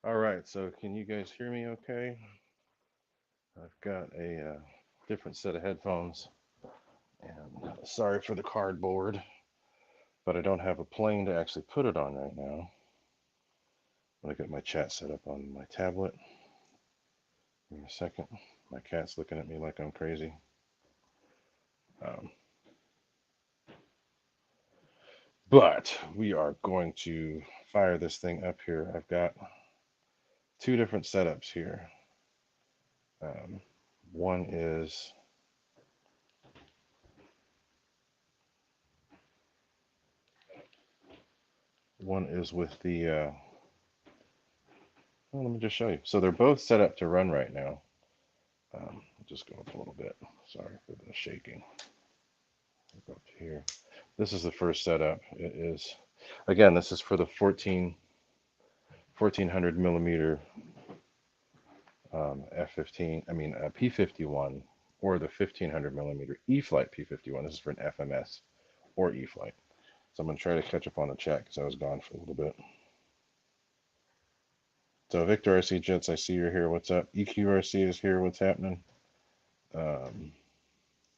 All right, so can you guys hear me okay? I've got a different set of headphones, and sorry for the cardboard, but I don't have a plane to actually put it on right now. I'm gonna get my chat set up on my tablet. Give me a second. My cat's looking at me like I'm crazy. Um, but we are going to fire this thing up here. I've got two different setups here. Um, one is with the well, let me just show you. So they're both set up to run right now. Just go up a little bit. Sorry for the shaking. Go up to here. This is the first setup. It is, again, this is for the 1400 millimeter F-15, P-51, or the 1500 millimeter E-Flite P-51. This is for an FMS or E-Flite. So I'm going to try to catch up on the chat because I was gone for a little bit. So Victor RC Jets, I see you're here. What's up? EQRC is here. What's happening?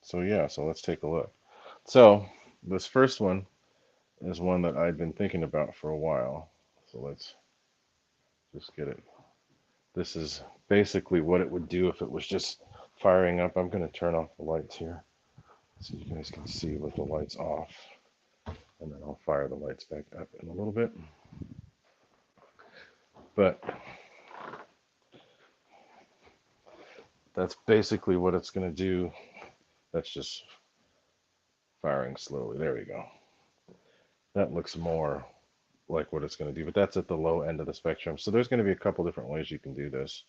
So yeah, so let's take a look. So this first one is one that I'd been thinking about for a while. So let's just get it. This is basically what it would do if it was just firing up. I'm going to turn off the lights here so you guys can see with the lights off. And then I'll fire the lights back up in a little bit. But that's basically what it's going to do. That's just firing slowly. There we go. That looks more like what it's going to do, but that's at the low end of the spectrum. So there's going to be a couple different ways you can do this.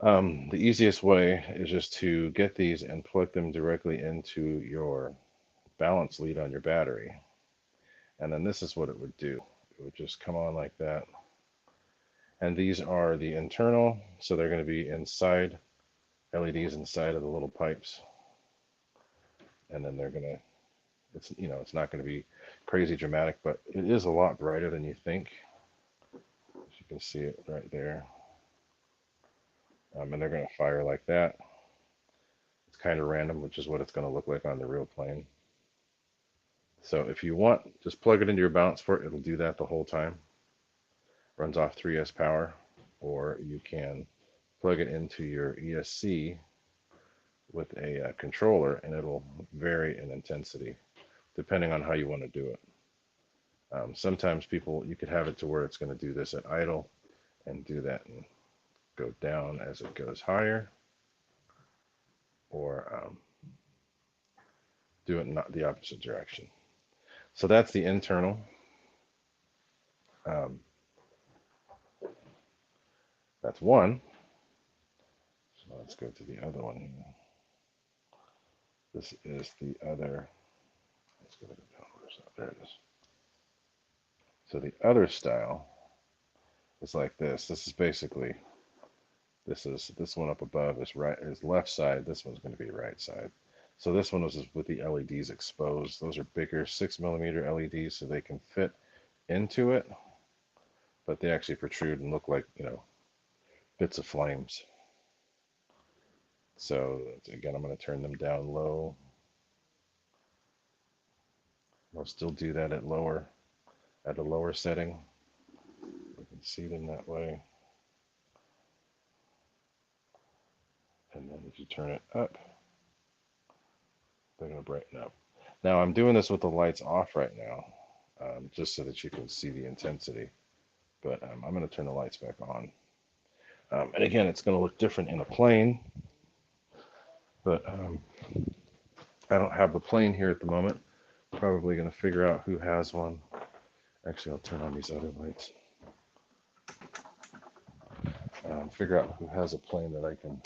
The easiest way is just to get these and plug them directly into your balance lead on your battery. And then this is what it would do. It would just come on like that. And these are the internal, so they're going to be inside, LEDs inside of the little pipes. And then they're going to, it's not going to be crazy dramatic, but it is a lot brighter than you think. As you can see it right there. And they're going to fire like that. It's kind of random, which is what it's going to look like on the real plane. So if you want, just plug it into your balance port. It'll do that the whole time. Runs off 3S power. Or you can plug it into your ESC with a controller, and it'll vary in intensity depending on how you want to do it. Sometimes you could have it to where it's going to do this at idle and do that and go down as it goes higher, or do it in the opposite direction. So that's the internal. That's one. So let's go to the other one here. This is the other. Let's go down. There it is. So the other style is like this. This is basically, this one up above is left side. This one's going to be right side. So this one was with the LEDs exposed. Those are bigger 6 millimeter LEDs, so they can fit into it, but they actually protrude and look like, bits of flames. So again, I'm going to turn them down low. I'll still do that at a lower setting. You can see them that way. And then if you turn it up, they're going to brighten up. Now I'm doing this with the lights off right now, just so that you can see the intensity. But I'm going to turn the lights back on. And again, it's going to look different in a plane, but I don't have the plane here at the moment. Probably going to figure out who has one. Actually, I'll turn on these other lights. Figure out who has a plane that I can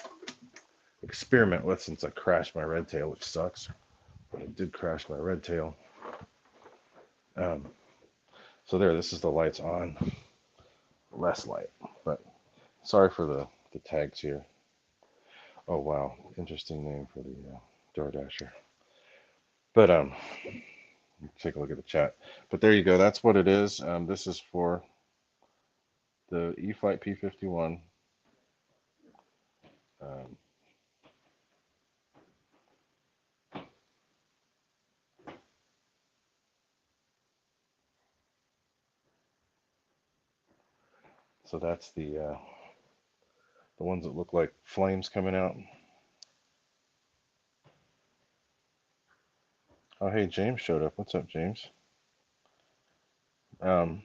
experiment with, since I crashed my red tail, which sucks. But I did crash my red tail. So there, this is the lights on. Less light, but sorry for the tags here. Oh wow, interesting name for the DoorDasher. But take a look at the chat. But there you go. That's what it is. This is for the Eflite P51. So that's the ones that look like flames coming out. Oh, hey, James showed up. What's up, James? So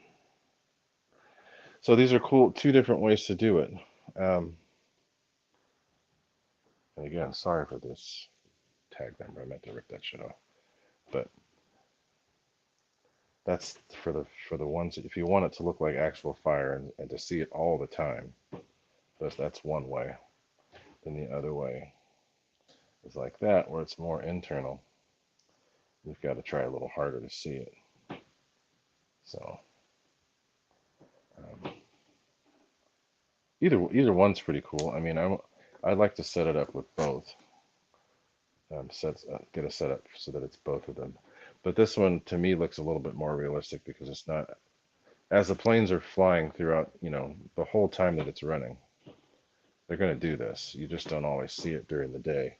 these are cool, two different ways to do it. And again, sorry for this tag number. I meant to rip that shit off. But that's for the ones that if you want it to look like actual fire and to see it all the time. That's one way. Then the other way is like that, where it's more internal. You've got to try a little harder to see it. So either one's pretty cool. I mean, I'd like to set it up with both. Get a setup so that it's both of them. But this one to me looks a little bit more realistic because it's not, as the planes are flying throughout, the whole time that it's running. They're going to do this. You just don't always see it during the day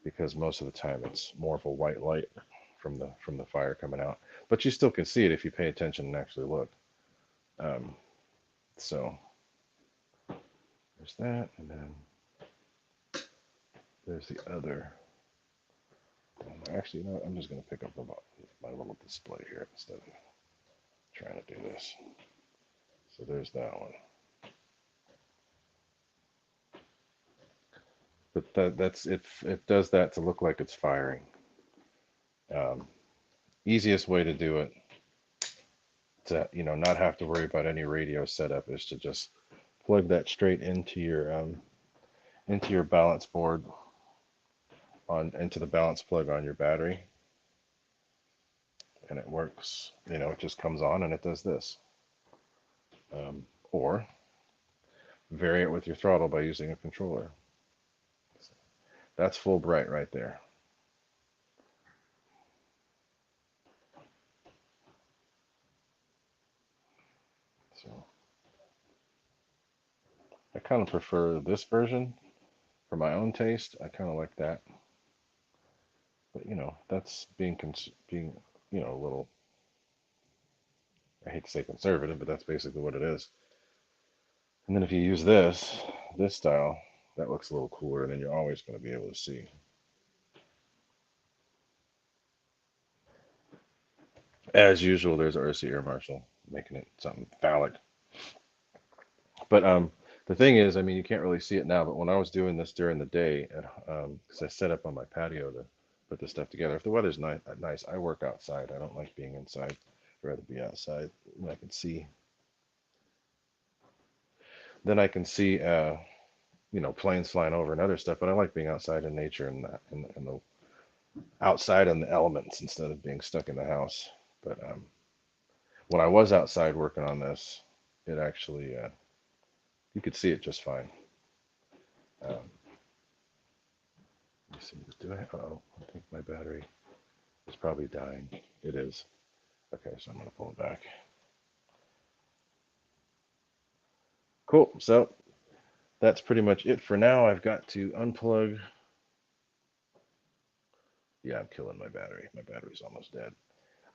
because most of the time it's more of a white light from the fire coming out. But you still can see it if you pay attention and actually look. So there's that, and then there's the other. Actually, I'm just going to pick up my little display here instead of trying to do this. So there's that one. But that's it does that to look like it's firing. Easiest way to do it to not have to worry about any radio setup is to just plug that straight into your balance board into the balance plug on your battery, and it works. It just comes on and it does this. Or vary it with your throttle by using a controller. That's full bright right there. So I kind of prefer this version for my own taste. I kind of like that. But that's being a little, I hate to say conservative, but that's basically what it is. And then if you use this style, that looks a little cooler, and then you're always going to be able to see. As usual, there's RC Air Marshal making it something phallic. But the thing is, I mean, you can't really see it now, but when I was doing this during the day, because I set up on my patio to put this stuff together, if the weather's nice, I work outside. I don't like being inside. I'd rather be outside. And I can see. Then I can see, planes flying over and other stuff. But I like being outside in nature and the outside in the elements instead of being stuck in the house. But when I was outside working on this, it actually you could see it just fine. Let me see. Oh, I think my battery is probably dying. It is. Okay, so I'm going to pull it back. Cool. So that's pretty much it for now. I've got to unplug. Yeah, I'm killing my battery. My battery's almost dead.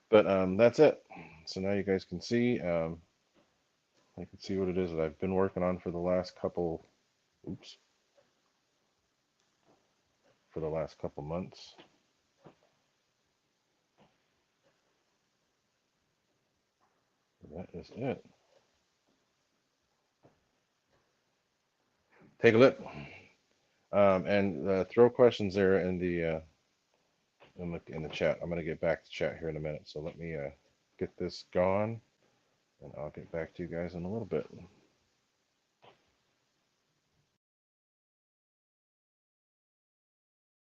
But that's it. So now you guys can see. I can see what it is that I've been working on for the last couple. Oops. For the last couple months. That is it. Take a look. And throw questions there in the chat. I'm going to get back to chat here in a minute. So let me get this gone, and I'll get back to you guys in a little bit.